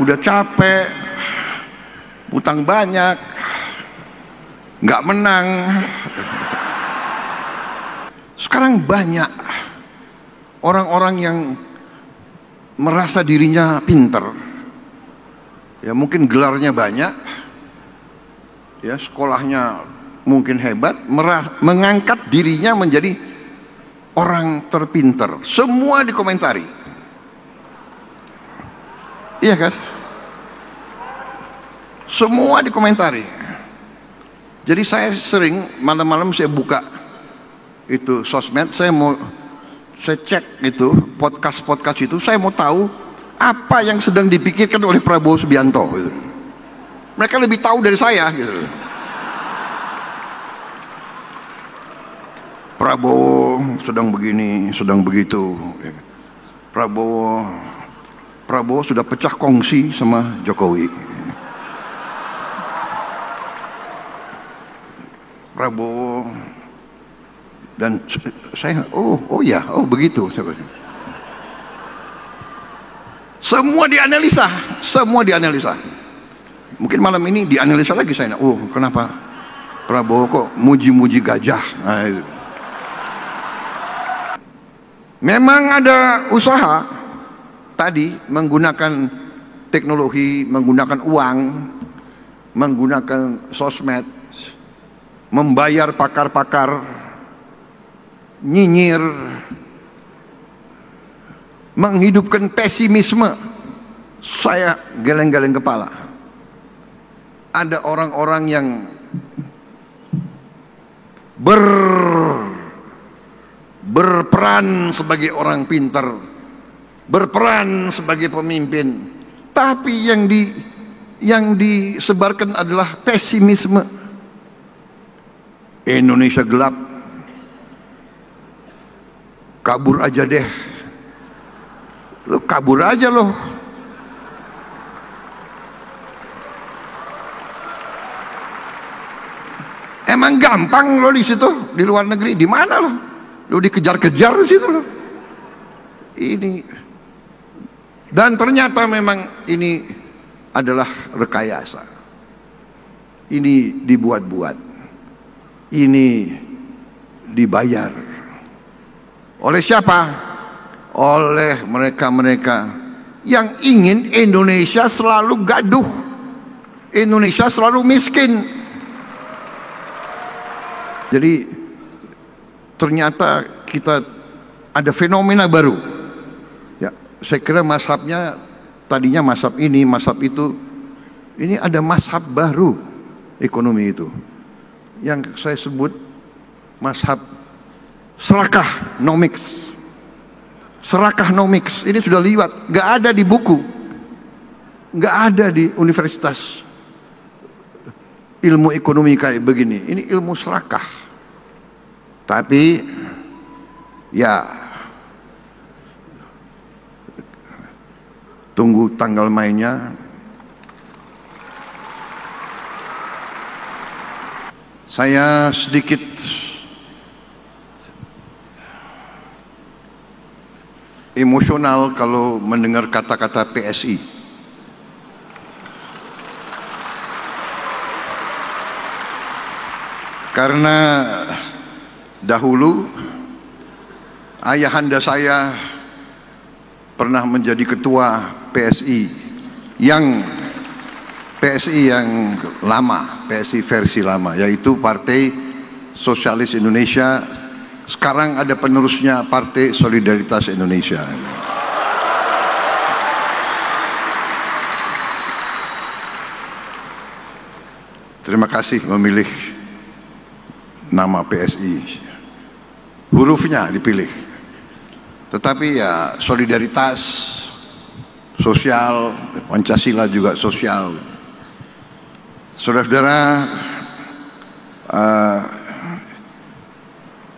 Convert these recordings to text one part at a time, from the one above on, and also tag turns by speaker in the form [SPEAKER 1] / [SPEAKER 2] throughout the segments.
[SPEAKER 1] udah capek, utang banyak, nggak menang. Sekarang banyak orang-orang yang merasa dirinya pinter, ya mungkin gelarnya banyak, ya sekolahnya mungkin hebat, mengangkat dirinya menjadi orang terpinter. Semua dikomentari, iya kan? Semua dikomentari. Jadi saya sering malam-malam saya buka itu sosmed, saya cek itu podcast itu, saya mau tahu apa yang sedang dipikirkan oleh Prabowo Subianto gitu. Mereka lebih tahu dari saya gitu. Prabowo sedang begini, sedang begitu. Prabowo sudah pecah kongsi sama Jokowi. Prabowo dan saya, oh ya, begitu. Semua dianalisa, Mungkin malam ini dianalisa lagi saya. Kenapa Prabowo kok muji-muji gajah? Nah, itu. Memang ada usaha tadi menggunakan teknologi, menggunakan uang, menggunakan sosmed, membayar pakar-pakar, nyinyir, menghidupkan pesimisme. Saya geleng-geleng kepala. Ada orang-orang yang berperan sebagai orang pintar, berperan sebagai pemimpin, tapi yang disebarkan adalah pesimisme. Indonesia gelap, kabur aja deh. Lo kabur aja lo. Emang gampang lo di situ, di luar negeri, di mana lo? Lo dikejar-kejar di situ lo. Ini, dan ternyata memang ini adalah rekayasa. Ini dibuat-buat. Ini dibayar. Oleh siapa? Oleh mereka-mereka yang ingin Indonesia selalu gaduh, Indonesia selalu miskin. Jadi ternyata kita ada fenomena baru. Ya, saya kira mazhabnya tadinya mazhab ini, mazhab itu. Ini ada mazhab baru ekonomi itu, yang saya sebut mazhab serakahnomics. Serakahnomics ini sudah liwat, nggak ada di buku, nggak ada di universitas ilmu ekonomi kayak begini. Ini ilmu serakah. Tapi ya tunggu tanggal mainnya. Saya sedikit emosional kalau mendengar kata-kata PSI. Karena dahulu ayahanda saya pernah menjadi ketua PSI yang lama, PSI versi lama, yaitu Partai Sosialis Indonesia. Sekarang ada penerusnya, Partai Solidaritas Indonesia. Terima kasih memilih nama PSI. Hurufnya dipilih. Tetapi ya solidaritas, sosial, Pancasila juga sosial. Saudara-saudara,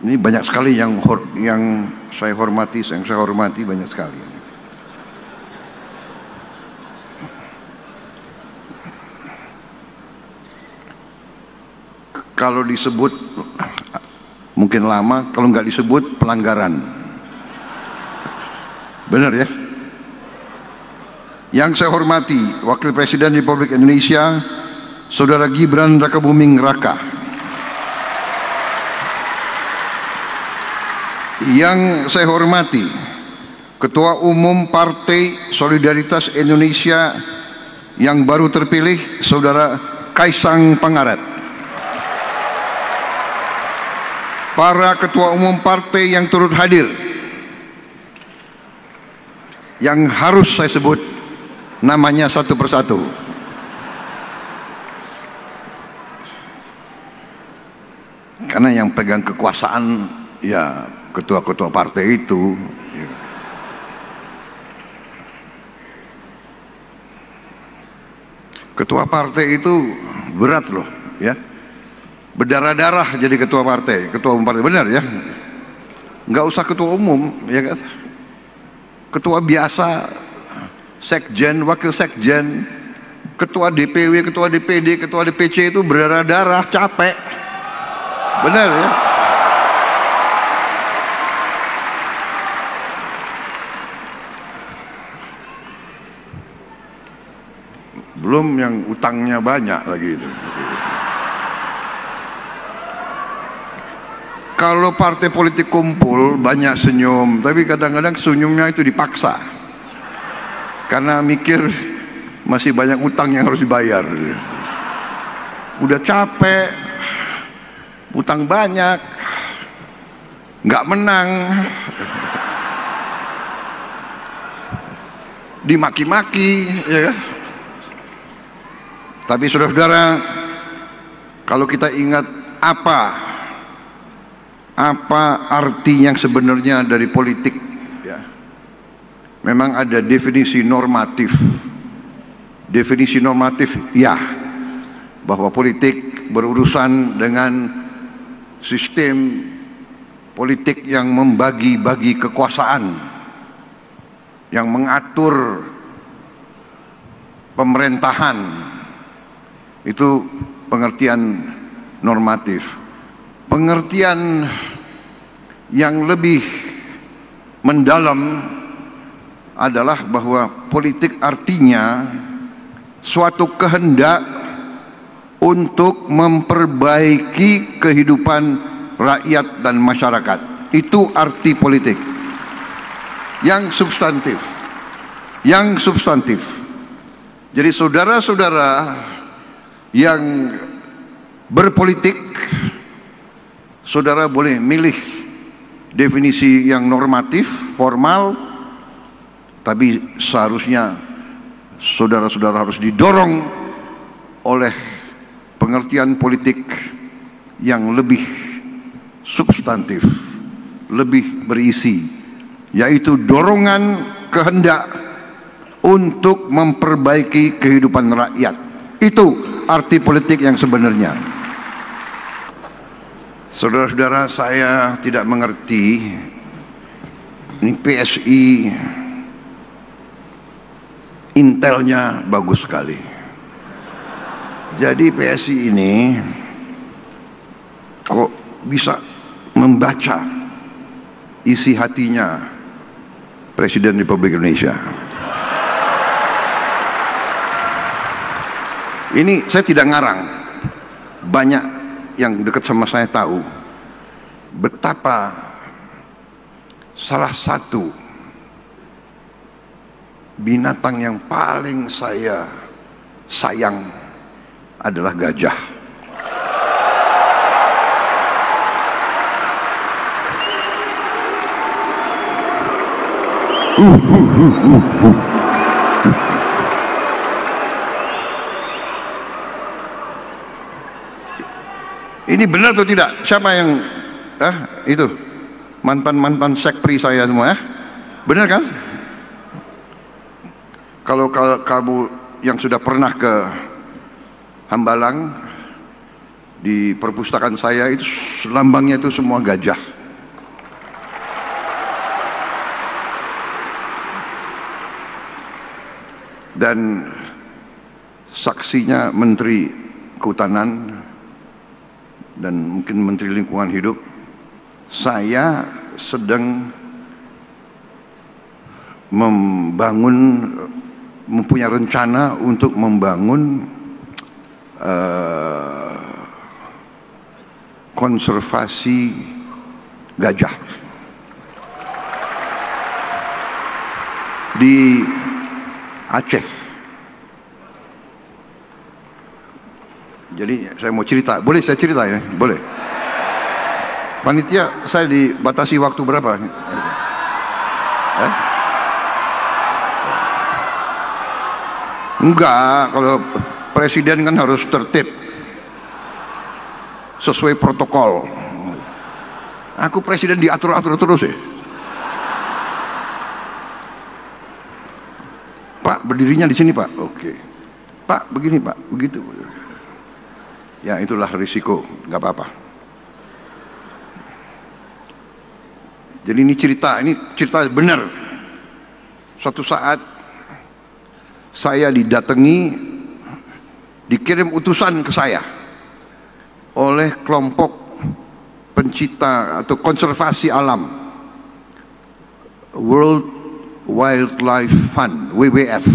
[SPEAKER 1] ini banyak sekali yang saya hormati banyak sekali. Kalau disebut mungkin lama, kalau nggak disebut pelanggaran. Benar ya? Yang saya hormati Wakil Presiden Republik Indonesia Saudara Gibran Rakabuming Raka, yang saya hormati Ketua Umum Partai Solidaritas Indonesia yang baru terpilih Saudara Kaisang Pangarep, para Ketua Umum Partai yang turut hadir, yang harus saya sebut namanya satu persatu. Karena yang pegang kekuasaan ya ketua-ketua partai itu. Ketua partai itu berat loh, ya. Berdarah-darah jadi ketua partai, ketua umum partai, benar ya. Nggak usah ketua umum, ya kan? Ketua biasa, sekjen, wakil sekjen, ketua DPW, ketua DPD, ketua DPC itu berdarah-darah, capek. Benar ya. Belum yang utangnya banyak lagi itu. Kalau partai politik kumpul banyak senyum, tapi kadang-kadang senyumnya itu dipaksa. Karena mikir masih banyak utang yang harus dibayar. Udah capek, utang banyak, nggak menang, dimaki-maki, ya kan? Tapi saudara-saudara, kalau kita ingat apa arti yang sebenarnya dari politik, ya, memang ada definisi normatif. Definisi normatif, ya, bahwa politik berurusan dengan sistem politik yang membagi-bagi kekuasaan, yang mengatur pemerintahan. Itu pengertian normatif. Pengertian yang lebih mendalam adalah bahwa politik artinya suatu kehendak untuk memperbaiki kehidupan rakyat dan masyarakat. Itu arti politik yang substantif. Yang substantif. Jadi saudara-saudara yang berpolitik, saudara boleh milih definisi yang normatif, formal, tapi seharusnya saudara-saudara harus didorong oleh pengertian politik yang lebih substantif, lebih berisi, yaitu dorongan kehendak untuk memperbaiki kehidupan rakyat. Itu arti politik yang sebenarnya. Saudara-saudara, saya tidak mengerti, ini PSI intelnya bagus sekali. Jadi PSI ini kok bisa membaca isi hatinya Presiden Republik Indonesia. Ini saya tidak ngarang, banyak yang dekat sama saya tahu betapa salah satu binatang yang paling saya sayang adalah gajah. Ini benar atau tidak? Siapa yang itu mantan sekpri saya semua, ya? Benar kan? Kalau kamu yang sudah pernah ke Hambalang, di perpustakaan saya itu lambangnya itu semua gajah. Dan saksinya Menteri Kehutanan dan mungkin Menteri Lingkungan Hidup, saya sedang membangun mempunyai rencana untuk membangun konservasi gajah di Aceh. Jadi saya mau cerita, boleh saya cerita ya? Boleh. Panitia, saya dibatasi waktu berapa? Enggak, kalau presiden kan harus tertib sesuai protokol. Aku presiden diatur-atur terus ya. Pak, berdirinya di sini Pak. Oke. Pak, begini Pak, begitu. Ya itulah risiko, nggak apa-apa. Jadi ini cerita benar. Suatu saat saya didatangi, dikirim utusan ke saya oleh kelompok pencipta atau konservasi alam, World Wildlife Fund, WWF.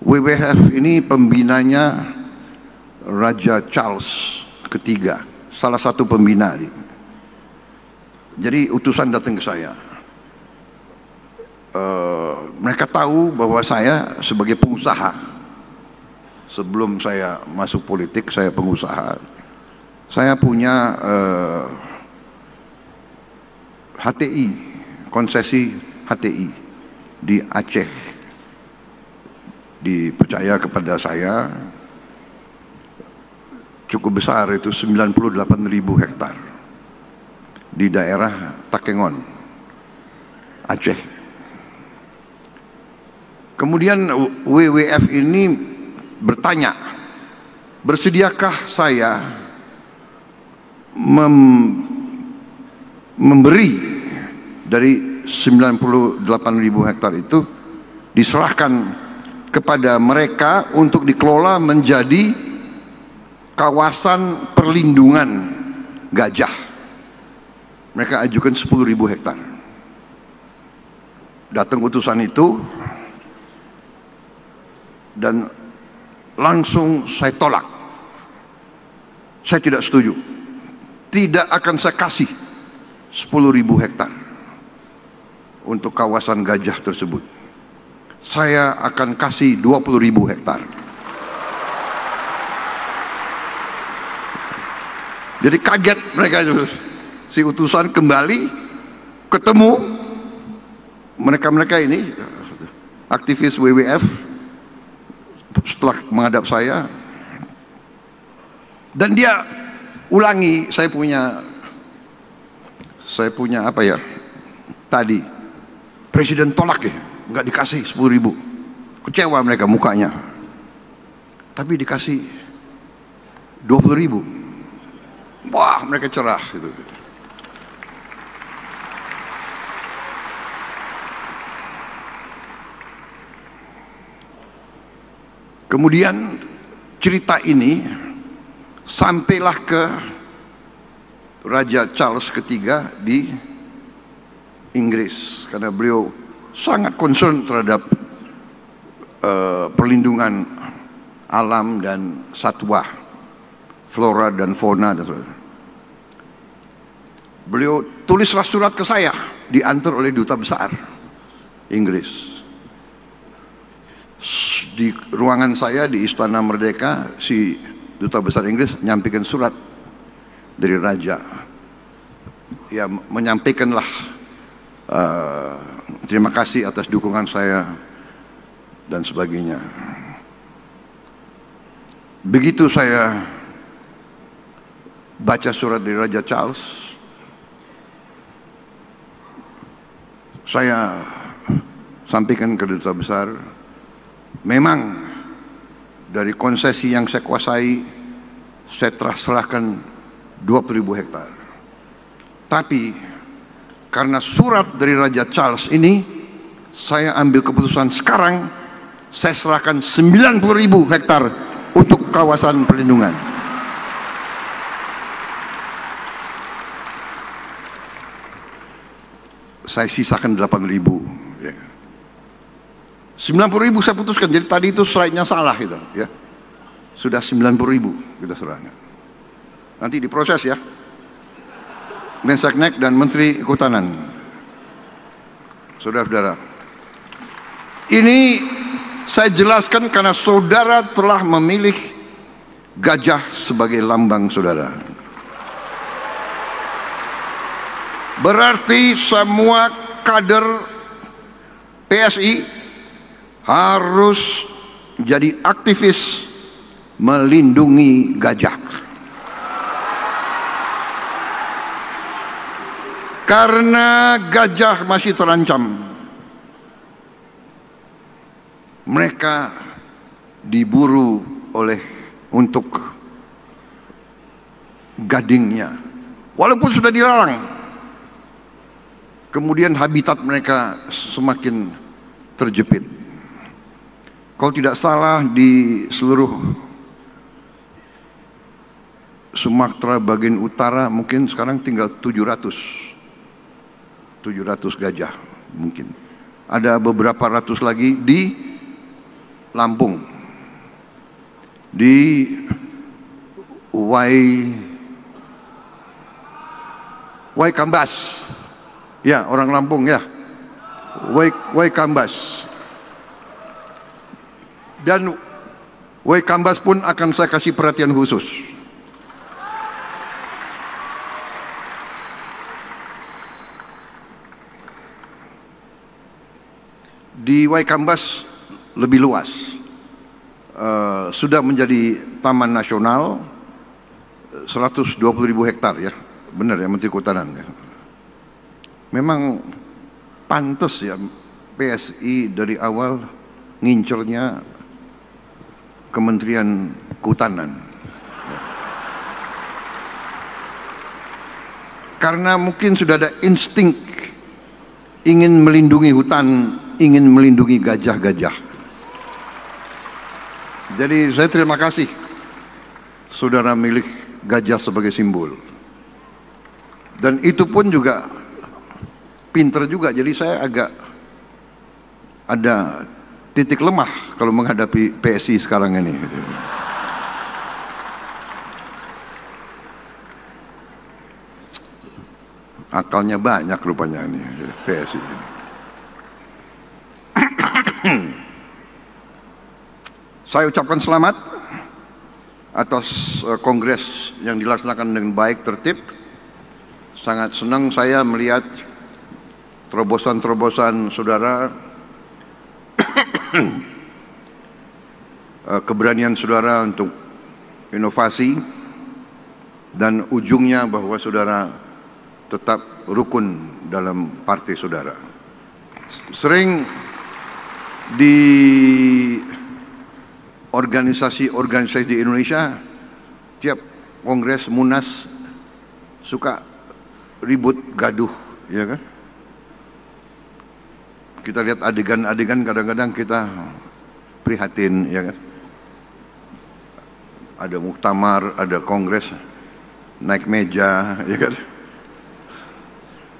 [SPEAKER 1] WWF ini pembinanya Raja Charles III, salah satu pembina. Jadi utusan datang ke saya. Mereka tahu bahwa saya sebagai pengusaha, sebelum saya masuk politik saya pengusaha. Saya punya HTI, konsesi HTI di Aceh. Dipercaya kepada saya cukup besar, itu 98.000 hektar di daerah Takengon, Aceh. Kemudian WWF ini bertanya, bersediakah saya memberi dari 98.000 hektar itu diserahkan kepada mereka untuk dikelola menjadi kawasan perlindungan gajah. Mereka ajukan 10.000 hektar. Datang utusan itu dan langsung saya tolak. Saya tidak setuju. Tidak akan saya kasih 10.000 hektar untuk kawasan gajah tersebut. Saya akan kasih 20.000 hektar. Jadi kaget mereka itu. Si utusan kembali ketemu mereka ini aktivis WWF setelah menghadap saya, dan dia ulangi, saya punya apa ya tadi, presiden tolak ya, nggak dikasih 10.000. Kecewa mereka mukanya, tapi dikasih 20.000. Wah, mereka cerah gitu. Kemudian cerita ini sampailah ke Raja Charles III di Inggris, karena beliau sangat concern terhadap perlindungan alam dan satwa, flora dan fauna dan sebagainya. Beliau tulislah surat ke saya, diantar oleh duta besar Inggris. Di ruangan saya di Istana Merdeka, si duta besar Inggris menyampaikan surat dari raja. Ya, menyampaikanlah terima kasih atas dukungan saya dan sebagainya. Begitu saya baca surat dari Raja Charles, saya sampaikan ke duta besar, memang dari konsesi yang saya kuasai, saya serahkan 20.000 hektar. Tapi karena surat dari Raja Charles ini, saya ambil keputusan sekarang, saya serahkan 90.000 hektar untuk kawasan perlindungan. Saya sisakan 8.000. 90.000 saya putuskan. Jadi tadi itu slide-nya salah itu, ya. Sudah 90.000 kita serahkan. Nanti diproses ya. Menseknek dan Menteri Kehutanan. Saudara-saudara, ini saya jelaskan karena saudara telah memilih gajah sebagai lambang saudara. Berarti semua kader PSI harus jadi aktivis melindungi gajah. Karena gajah masih terancam. Mereka diburu untuk gadingnya. Walaupun sudah dilarang. Kemudian habitat mereka semakin terjepit. Kalau tidak salah di seluruh Sumatera bagian utara mungkin sekarang tinggal 700 gajah mungkin. Ada beberapa ratus lagi di Lampung, di Waikambas, ya orang Lampung ya, Waikambas. Dan Waikambas pun akan saya kasih perhatian khusus. Di Waikambas lebih luas, sudah menjadi taman nasional 120.000 hektar ya, benar ya Menteri Kehutanan ya. Memang pantas ya PSI dari awal ngincernya Kementerian Kehutanan. Karena mungkin sudah ada insting ingin melindungi hutan, ingin melindungi gajah-gajah. Jadi saya terima kasih saudara milik gajah sebagai simbol. Dan itu pun juga pinter juga, jadi saya agak ada titik lemah kalau menghadapi PSI sekarang ini. Akalnya banyak rupanya ini PSI. Saya ucapkan selamat atas kongres yang dilaksanakan dengan baik, tertib. Sangat senang saya melihat terobosan-terobosan saudara, keberanian saudara untuk inovasi, dan ujungnya bahwa saudara tetap rukun dalam partai saudara. Sering di organisasi-organisasi di Indonesia, tiap kongres munas suka ribut gaduh, ya kan? Kita lihat adegan-adegan kadang-kadang kita prihatin, ya kan? Ada muktamar, ada kongres, naik meja, ya kan?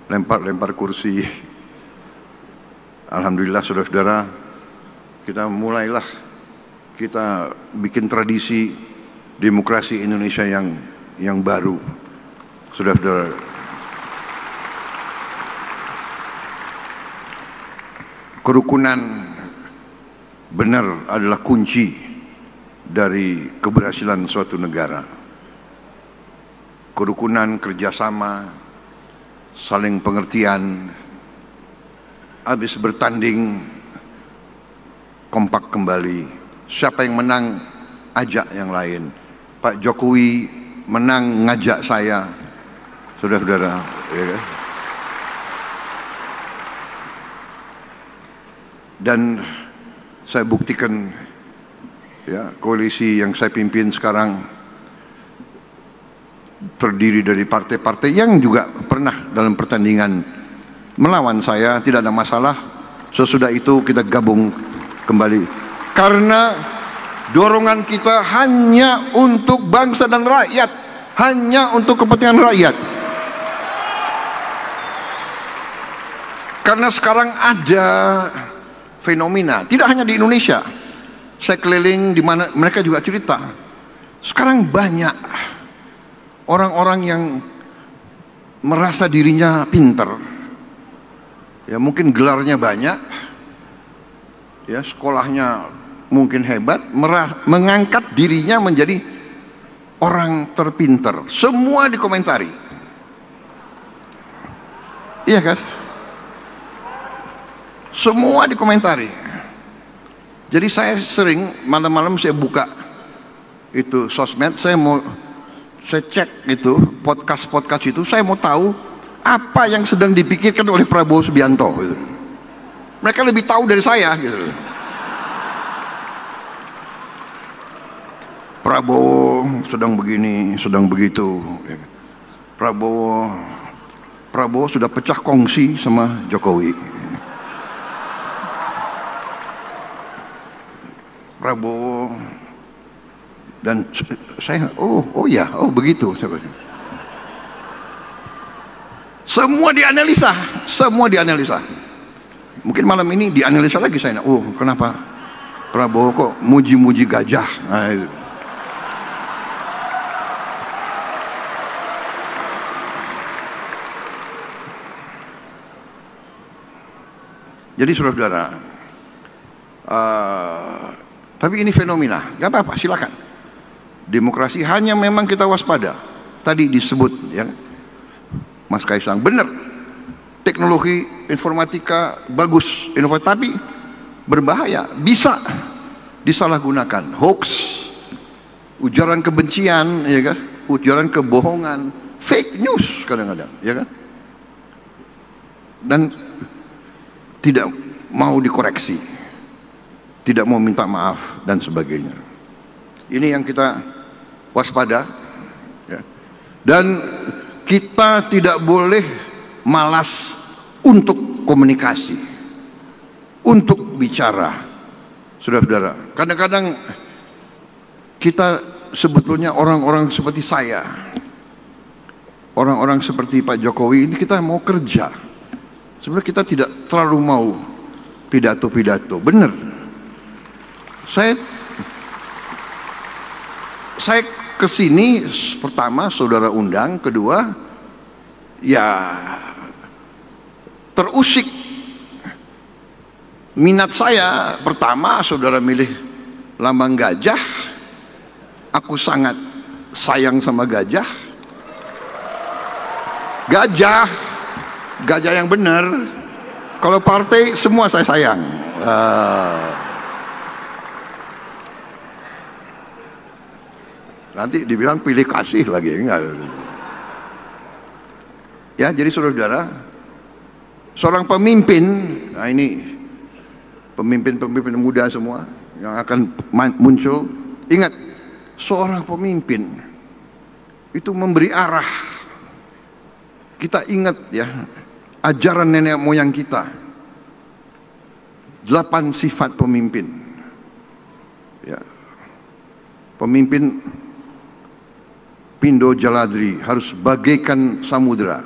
[SPEAKER 1] Lempar-lempar kursi. Alhamdulillah saudara-saudara, kita bikin tradisi demokrasi Indonesia yang baru. Saudara-saudara, kerukunan benar adalah kunci dari keberhasilan suatu negara. Kerukunan, kerjasama, saling pengertian, habis bertanding kompak kembali. Siapa yang menang ajak yang lain. Pak Jokowi menang ngajak saya, saudara-saudara, ya kan? Dan saya buktikan ya, koalisi yang saya pimpin sekarang terdiri dari partai-partai yang juga pernah dalam pertandingan melawan saya, tidak ada masalah. Sesudah itu kita gabung kembali. Karena dorongan kita hanya untuk bangsa dan rakyat, hanya untuk kepentingan rakyat. Karena sekarang ada fenomena. Tidak hanya di Indonesia. Saya keliling di mana mereka juga cerita. Sekarang banyak orang-orang yang merasa dirinya pinter. Ya mungkin gelarnya banyak. Ya sekolahnya mungkin hebat, mengangkat dirinya menjadi orang terpinter. Semua dikomentari. Iya kan? Semua dikomentari. Jadi saya sering malam-malam saya buka itu sosmed, saya cek itu podcast itu, saya mau tahu apa yang sedang dipikirkan oleh Prabowo Subianto gitu. Mereka lebih tahu dari saya gitu. Prabowo sedang begini, sedang begitu. Prabowo sudah pecah kongsi sama Jokowi. Prabowo dan saya, oh ya, begitu. Semua dianalisa. Mungkin malam ini dianalisa lagi saya. Kenapa Prabowo kok muji-muji gajah? Nah, itu. Jadi saudara-saudara, tapi ini fenomena, gak apa-apa, silakan. Demokrasi hanya memang kita waspada. Tadi disebut, ya, Mas Kaisang, benar. Teknologi informatika bagus, inovatif, tapi berbahaya, bisa disalahgunakan. Hoax, ujaran kebencian, ya kan? Ujaran kebohongan, fake news kadang-kadang, ya kan? Dan tidak mau dikoreksi, tidak mau minta maaf dan sebagainya. Ini yang kita waspada, ya. Dan kita tidak boleh malas untuk komunikasi, untuk bicara. Saudara-saudara, kadang-kadang kita sebetulnya orang-orang seperti saya, orang-orang seperti Pak Jokowi ini, kita mau kerja. Sebenarnya kita tidak terlalu mau pidato-pidato. Benar. Saya kesini pertama saudara undang, kedua ya terusik minat saya. Pertama saudara milih lambang gajah, aku sangat sayang sama gajah yang benar. Kalau partai semua saya sayang. Nanti dibilang pilih kasih lagi, enggak. Ya, jadi saudara-saudara, seorang pemimpin, nah ini pemimpin-pemimpin muda semua yang akan muncul, ingat, seorang pemimpin itu memberi arah. Kita ingat ya, ajaran nenek moyang kita, 8 sifat pemimpin. Ya. Pemimpin Pindo Jaladri harus bagaikan samudera.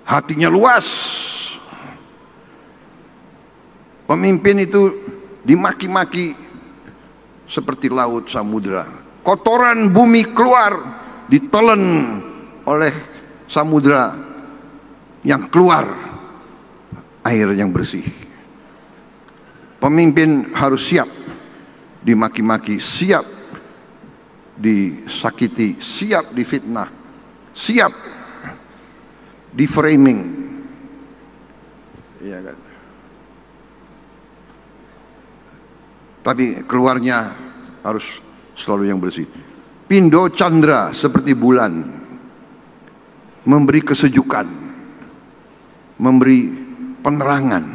[SPEAKER 1] Hatinya luas. Pemimpin itu dimaki-maki seperti laut samudera. Kotoran bumi keluar, ditelan oleh samudera yang keluar air yang bersih. Pemimpin harus siap dimaki-maki, siap disakiti, siap difitnah, siap di framing, ya kan? Tapi keluarnya harus selalu yang bersih. Pindo Chandra seperti bulan, memberi kesejukan, memberi penerangan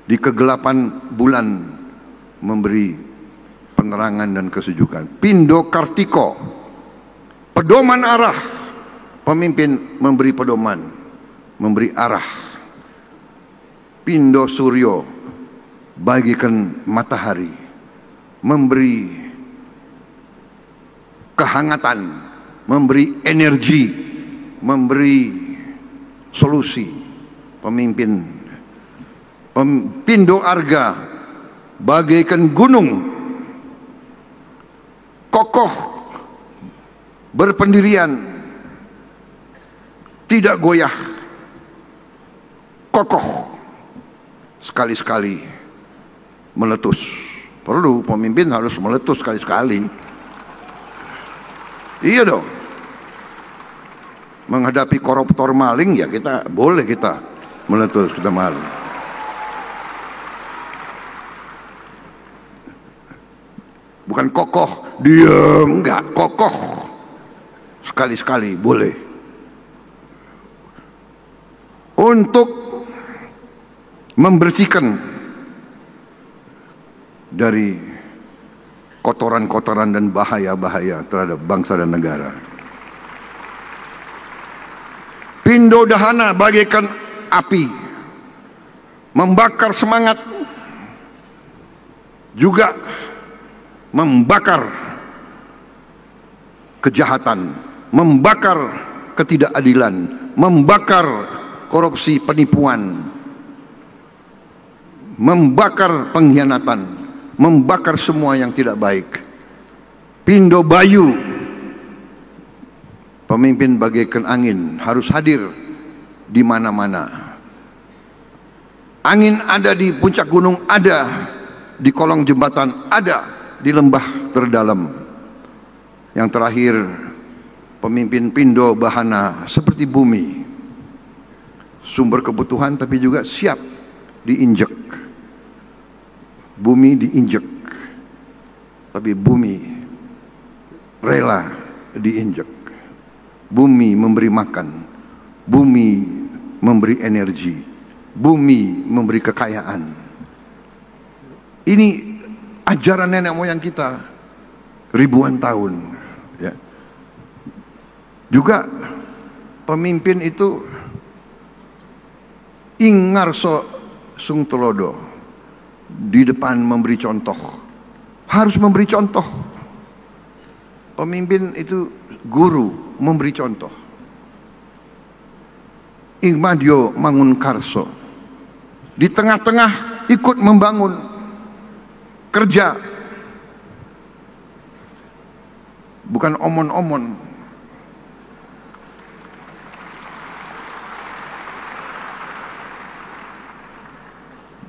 [SPEAKER 1] di kegelapan bulan, memberi penerangan dan kesejukan. Pindo Kartiko, pedoman arah. Pemimpin memberi pedoman, memberi arah. Pindo Suryo, bagikan matahari, memberi kehangatan, memberi energi, memberi solusi. Pemimpin Pindo Arga bagaikan gunung, kokoh, berpendirian, tidak goyah, kokoh, sekali-sekali meletus. Perlu pemimpin harus meletus sekali-sekali. Iya dong. Menghadapi koruptor maling ya kita boleh kita meletus, kita maling. Bukan kokoh, diam, enggak, kokoh. Sekali-sekali boleh. Untuk membersihkan dari kotoran-kotoran dan bahaya-bahaya terhadap bangsa dan negara. Pindo Dahana bagaikan api, membakar semangat, juga membakar kejahatan, membakar ketidakadilan, membakar korupsi, penipuan, membakar pengkhianatan, membakar semua yang tidak baik. Pindo Bayu, pemimpin bagaikan angin, harus hadir di mana-mana. Angin ada di puncak gunung, ada di kolong jembatan, ada di lembah terdalam. Yang terakhir, pemimpin Pindo Bahana seperti bumi, sumber kebutuhan tapi juga siap diinjek. Bumi diinjek, tapi bumi rela diinjek. Bumi memberi makan, bumi memberi energi, bumi memberi kekayaan. Ini ajaran nenek moyang kita ribuan tahun, ya. Juga pemimpin itu Ingarso Sungtulodo di depan memberi contoh, harus memberi contoh. Pemimpin itu guru, memberi contoh. Igmadio Mangunkarso di tengah-tengah ikut membangun, kerja, bukan omon-omon.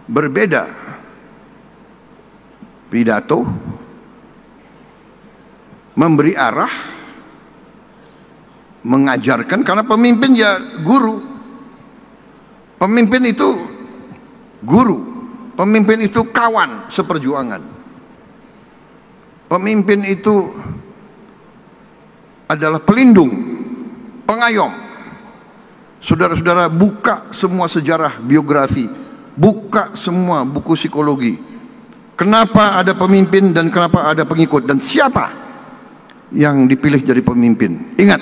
[SPEAKER 1] Berbeda pidato, memberi arah, mengajarkan, karena pemimpin ya guru. Pemimpin itu guru, pemimpin itu kawan seperjuangan. Pemimpin itu adalah pelindung, pengayom. Saudara-saudara, buka semua sejarah biografi, buka semua buku psikologi. Kenapa ada pemimpin dan kenapa ada pengikut, dan siapa yang dipilih jadi pemimpin. Ingat,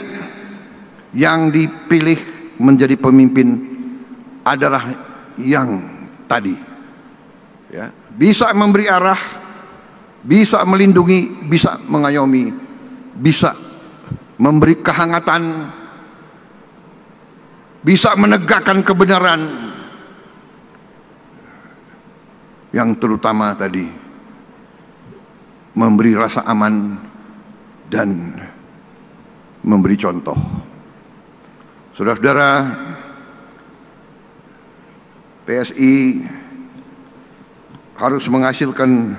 [SPEAKER 1] yang dipilih menjadi pemimpin adalah yang tadi, ya, bisa memberi arah, bisa melindungi, bisa mengayomi, bisa memberi kehangatan, bisa menegakkan kebenaran, yang terutama tadi memberi rasa aman dan memberi contoh. Saudara-saudara, PSI harus menghasilkan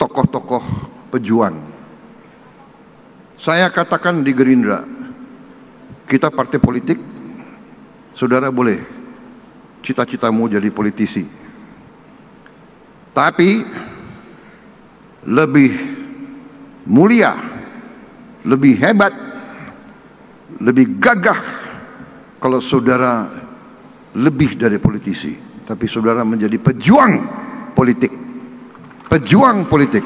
[SPEAKER 1] tokoh-tokoh pejuang. Saya katakan di Gerindra, kita partai politik, saudara boleh cita-citamu jadi politisi, tapi lebih mulia, lebih hebat, lebih gagah kalau saudara lebih dari politisi, tapi saudara menjadi pejuang politik. Pejuang politik,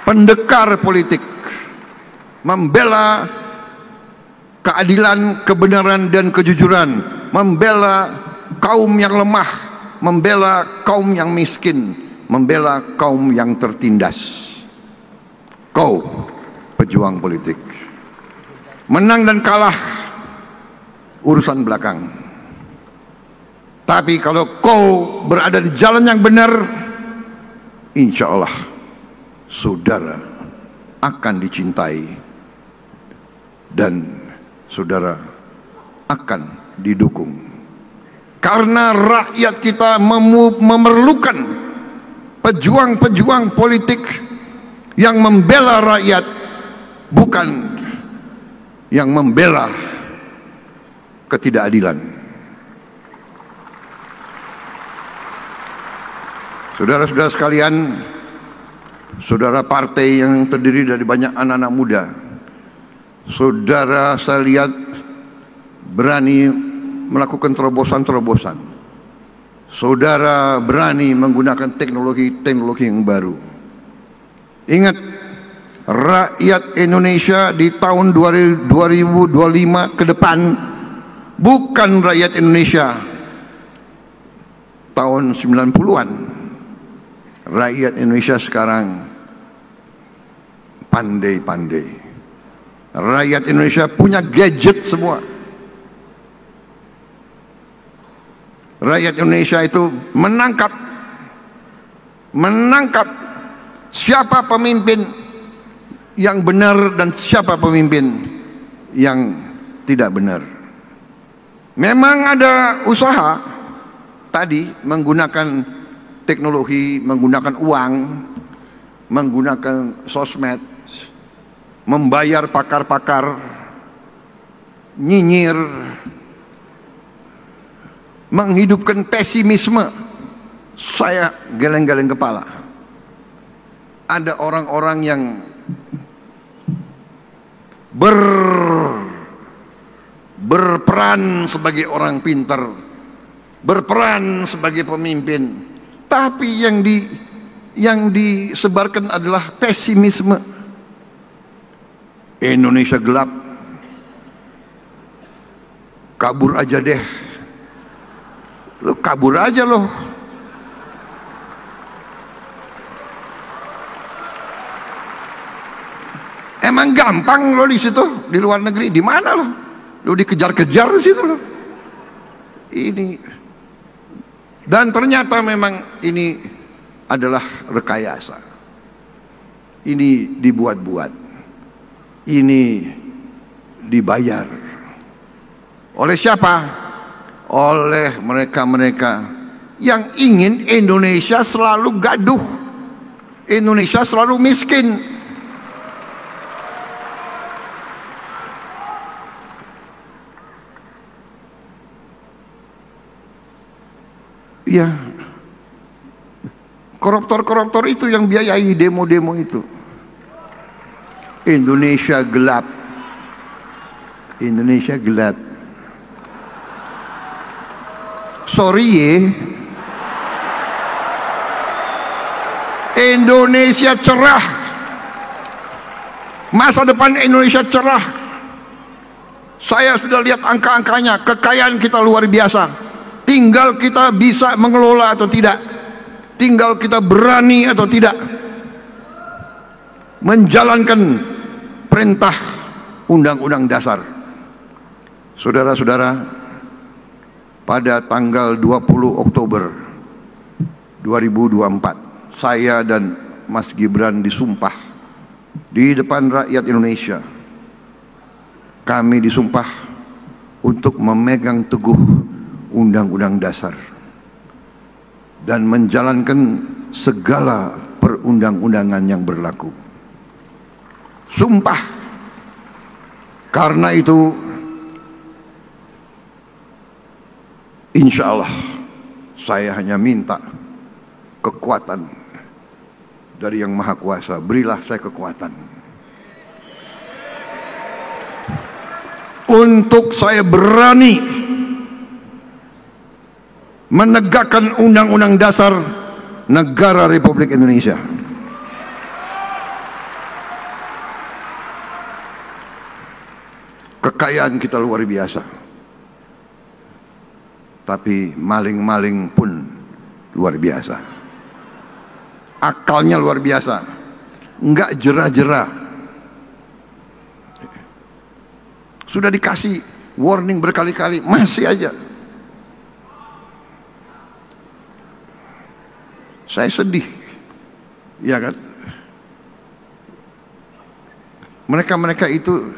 [SPEAKER 1] pendekar politik, membela keadilan, kebenaran dan kejujuran, membela kaum yang lemah, membela kaum yang miskin, membela kaum yang tertindas. Kau pejuang politik. Menang dan kalah urusan belakang. Tapi kalau kau berada di jalan yang benar, insya Allah saudara akan dicintai dan saudara akan didukung. Karena rakyat kita memerlukan pejuang-pejuang politik yang membela rakyat, bukan yang membela ketidakadilan. Saudara-saudara sekalian, saudara partai yang terdiri dari banyak anak-anak muda, saudara saya lihat berani melakukan terobosan-terobosan. Saudara berani menggunakan teknologi-teknologi yang baru. Ingat, rakyat Indonesia di tahun 2025 ke depan bukan rakyat Indonesia tahun 90-an. Rakyat Indonesia sekarang pandai-pandai. Rakyat Indonesia punya gadget semua. Rakyat Indonesia itu menangkap siapa pemimpin yang benar dan siapa pemimpin yang tidak benar. Memang ada usaha tadi menggunakan teknologi, menggunakan uang, menggunakan sosmed, membayar pakar-pakar, nyinyir, menghidupkan pesimisme. Saya geleng-geleng kepala. Ada orang-orang yang berperan sebagai orang pintar, berperan sebagai pemimpin, tapi yang disebarkan adalah pesimisme. Indonesia gelap, kabur aja deh. Lo kabur aja loh. Emang gampang lo di situ, di luar negeri, di mana lo? Lo dikejar-kejar di situ lo. Ini. Dan ternyata memang ini adalah rekayasa. Ini dibuat-buat. Ini dibayar. Oleh siapa? Oleh mereka-mereka yang ingin Indonesia selalu gaduh. Indonesia selalu miskin. Ya, koruptor-koruptor itu yang biayai demo-demo itu. Indonesia gelap. Indonesia gelap. Sorry ya. Indonesia cerah. Masa depan Indonesia cerah. Saya sudah lihat angka-angkanya. Kekayaan kita luar biasa. Tinggal kita bisa mengelola atau tidak. Tinggal kita berani atau tidak menjalankan perintah Undang-Undang Dasar. Saudara-saudara, pada tanggal 20 Oktober 2024, saya dan Mas Gibran disumpah di depan rakyat Indonesia. Kami disumpah untuk memegang teguh Undang-Undang Dasar dan menjalankan segala perundang-undangan yang berlaku. Sumpah. Karena itu, insya Allah saya hanya minta kekuatan dari Yang Maha Kuasa. Berilah saya kekuatan untuk saya berani menegakkan Undang-Undang Dasar Negara Republik Indonesia. Kekayaan kita luar biasa, tapi maling-maling pun luar biasa. Akalnya luar biasa, enggak jerah-jerah. Sudah dikasih warning berkali-kali, masih aja. Saya sedih, ya kan? Mereka-mereka itu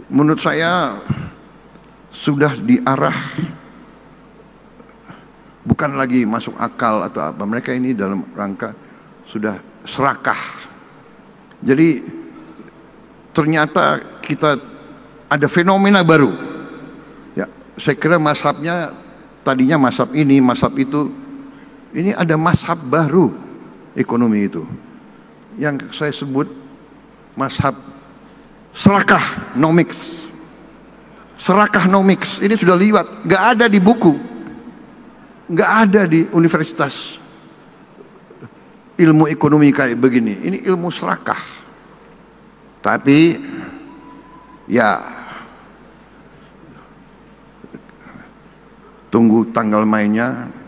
[SPEAKER 1] menurut saya sudah diarah, bukan lagi masuk akal atau apa. Mereka ini dalam rangka sudah serakah. Jadi ternyata kita ada fenomena baru. Ya, saya kira mazhabnya tadinya mazhab ini, mazhab itu. Ini ada mazhab baru ekonomi itu, yang saya sebut mazhab serakah nomics. Serakah nomics ini sudah liwat, nggak ada di buku, nggak ada di universitas ilmu ekonomi kayak begini. Ini ilmu serakah. Tapi ya tunggu tanggal mainnya.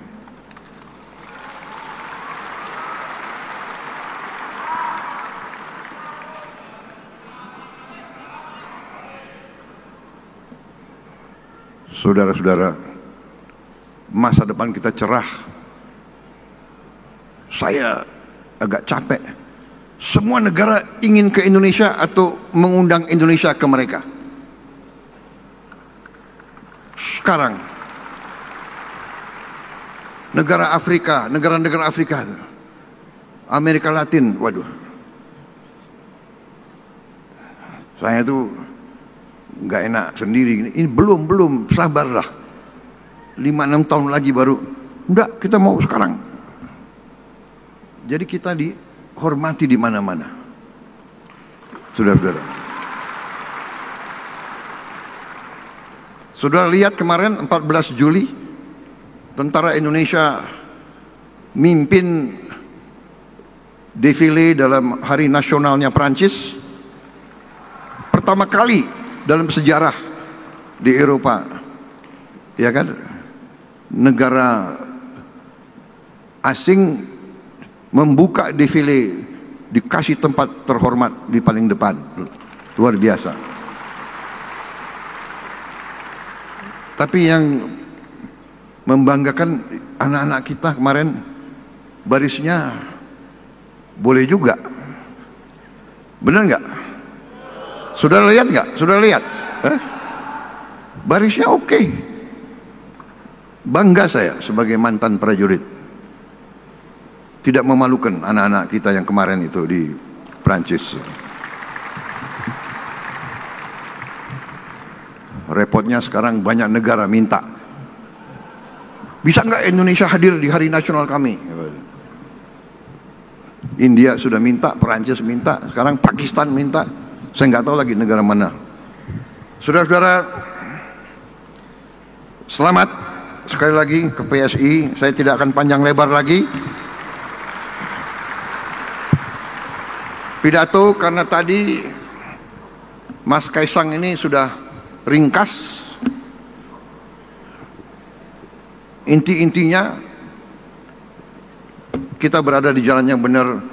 [SPEAKER 1] Saudara-saudara, masa depan kita cerah. Saya agak capek. Semua negara ingin ke Indonesia atau mengundang Indonesia ke mereka. Sekarang negara Afrika, negara-negara Afrika, Amerika Latin, waduh. Saya tuh nggak enak sendiri. Ini belum, sabarlah. 5-6 tahun lagi baru. Enggak, kita mau sekarang. Jadi kita dihormati di mana-mana. Saudara-saudara. Saudara lihat kemarin 14 Juli, tentara Indonesia mimpin defile dalam hari nasionalnya Prancis. Pertama kali dalam sejarah di Eropa, ya kan, negara asing membuka defile, dikasih tempat terhormat di paling depan. Luar biasa. Tapi yang membanggakan anak-anak kita kemarin, barisnya boleh juga. Benar nggak? Saudara lihat nggak? Saudara lihat? Barisnya oke. Bangga saya sebagai mantan prajurit. Tidak memalukan anak-anak kita yang kemarin itu di Prancis. Repotnya sekarang banyak negara minta, bisa nggak Indonesia hadir di hari nasional kami? India sudah minta, Prancis minta, sekarang Pakistan minta. Saya nggak tahu lagi negara mana. Saudara-saudara, selamat sekali lagi ke PSI. Saya tidak akan panjang lebar lagi pidato, karena tadi Mas Kaisang ini sudah ringkas. Inti-intinya kita berada di jalan yang benar.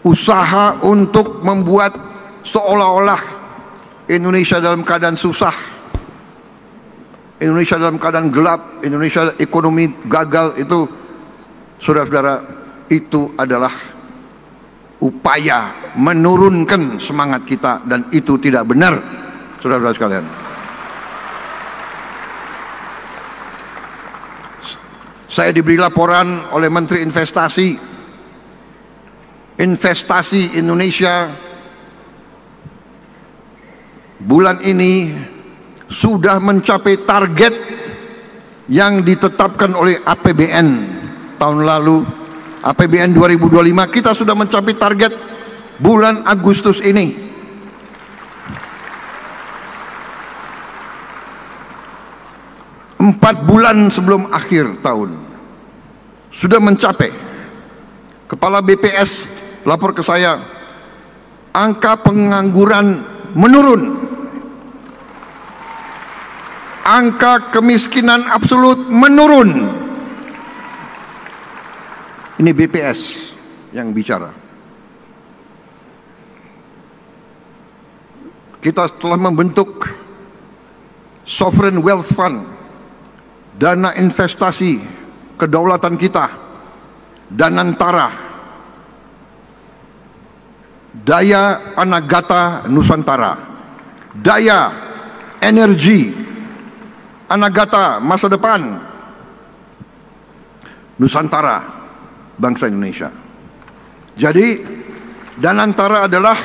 [SPEAKER 1] Usaha untuk membuat seolah-olah Indonesia dalam keadaan susah, Indonesia dalam keadaan gelap, Indonesia ekonomi gagal, itu saudara-saudara, itu adalah upaya menurunkan semangat kita, dan itu tidak benar, saudara-saudara sekalian. Saya diberi laporan oleh Menteri Investasi Indonesia bulan ini sudah mencapai target yang ditetapkan oleh APBN tahun lalu. APBN 2025 kita sudah mencapai target bulan Agustus ini. Empat bulan sebelum akhir tahun sudah mencapai. Kepala BPS lapor ke saya, angka pengangguran menurun, angka kemiskinan absolut menurun. Ini BPS yang bicara. kita telah membentuk Sovereign Wealth Fund, dana investasi kedaulatan kita, Danantara, daya Anagata Nusantara, daya energi Anagata masa depan Nusantara bangsa Indonesia. Jadi Danantara adalah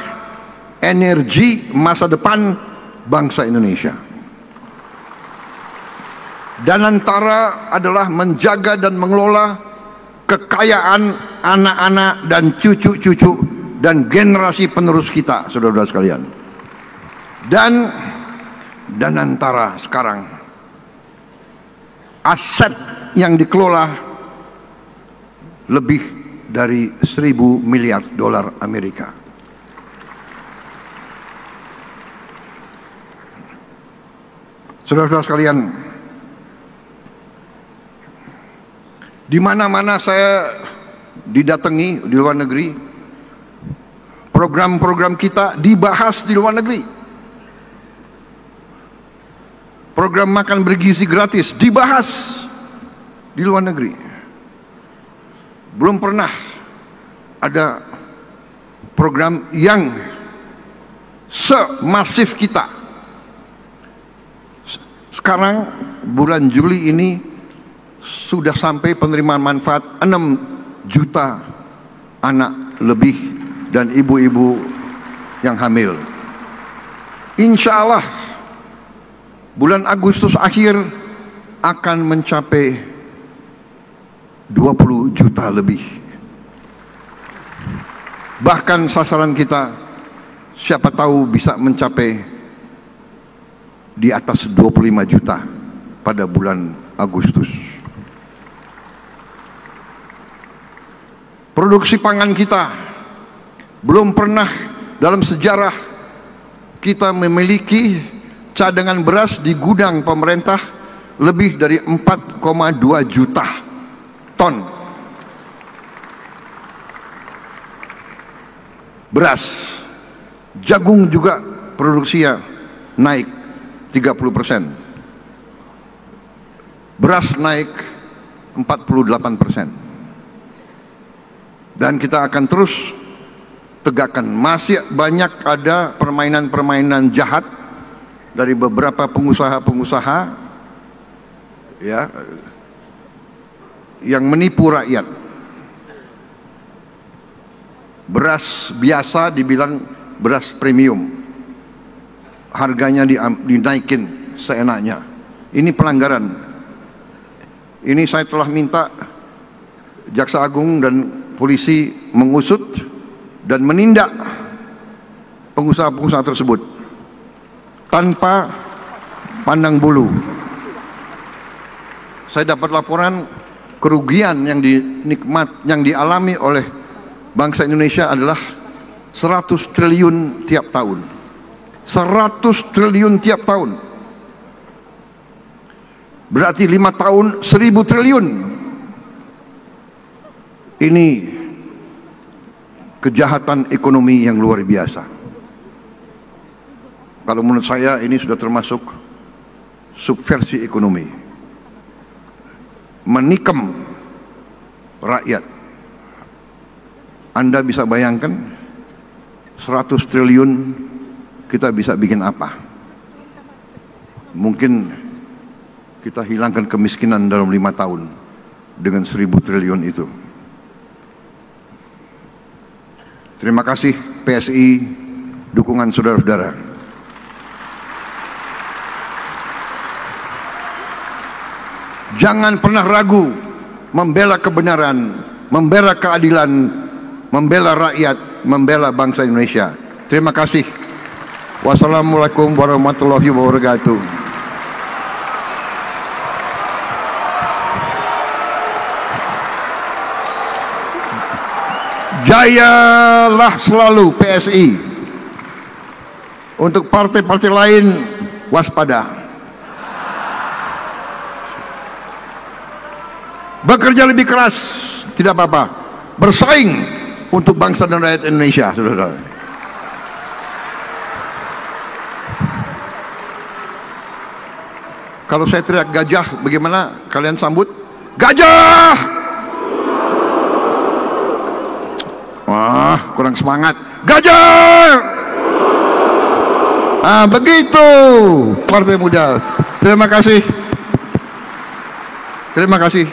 [SPEAKER 1] energi masa depan bangsa Indonesia. Danantara adalah menjaga dan mengelola kekayaan anak-anak dan cucu-cucu dan generasi penerus kita, saudara-saudara sekalian. Dan Danantara sekarang aset yang dikelola lebih dari 1.000 miliar dolar Amerika. Saudara-saudara sekalian, di mana-mana saya didatangi di luar negeri, program-program kita dibahas di luar negeri. Program makan bergizi gratis dibahas di luar negeri. Belum pernah ada program yang semasif kita. Sekarang bulan Juli ini sudah sampai penerimaan manfaat 6 juta anak lebih dan ibu-ibu yang hamil. Insya Allah bulan Agustus akhir akan mencapai 20 juta lebih. Bahkan sasaran kita siapa tahu bisa mencapai di atas 25 juta pada bulan Agustus. Produksi pangan kita belum pernah dalam sejarah kita memiliki cadangan beras di gudang pemerintah lebih dari 4,2 juta ton beras. Jagung juga produksinya naik 30%. Beras naik 48%. Dan kita akan terus tegakkan. Masih banyak ada permainan-permainan jahat dari beberapa pengusaha-pengusaha ya yang menipu rakyat. Beras biasa dibilang beras premium, harganya dinaikin seenaknya. Ini pelanggaran. Ini saya telah minta Jaksa Agung dan polisi mengusut dan menindak pengusaha-pengusaha tersebut tanpa pandang bulu. Saya dapat laporan kerugian yang dialami oleh bangsa Indonesia adalah 100 triliun tiap tahun. 100 triliun tiap tahun. Berarti 5 tahun 1.000 triliun. Ini kejahatan ekonomi yang luar biasa. Kalau menurut saya ini sudah termasuk subversi ekonomi. Menikam rakyat. Anda bisa bayangkan 100 triliun kita bisa bikin apa? Mungkin kita hilangkan kemiskinan dalam 5 tahun dengan 1.000 triliun itu. Terima kasih PSI, dukungan saudara-saudara. Jangan pernah ragu membela kebenaran, membela keadilan, membela rakyat, membela bangsa Indonesia. Terima kasih. Wassalamualaikum warahmatullahi wabarakatuh. Jayalah selalu PSI. Untuk partai-partai lain waspada. Bekerja lebih keras tidak apa-apa. Bersaing untuk bangsa dan rakyat Indonesia, saudara. Kalau saya teriak gajah, bagaimana kalian sambut? Gajah! Wah, kurang semangat. Gajah! Begitu Partai Muda. Terima kasih. Terima kasih.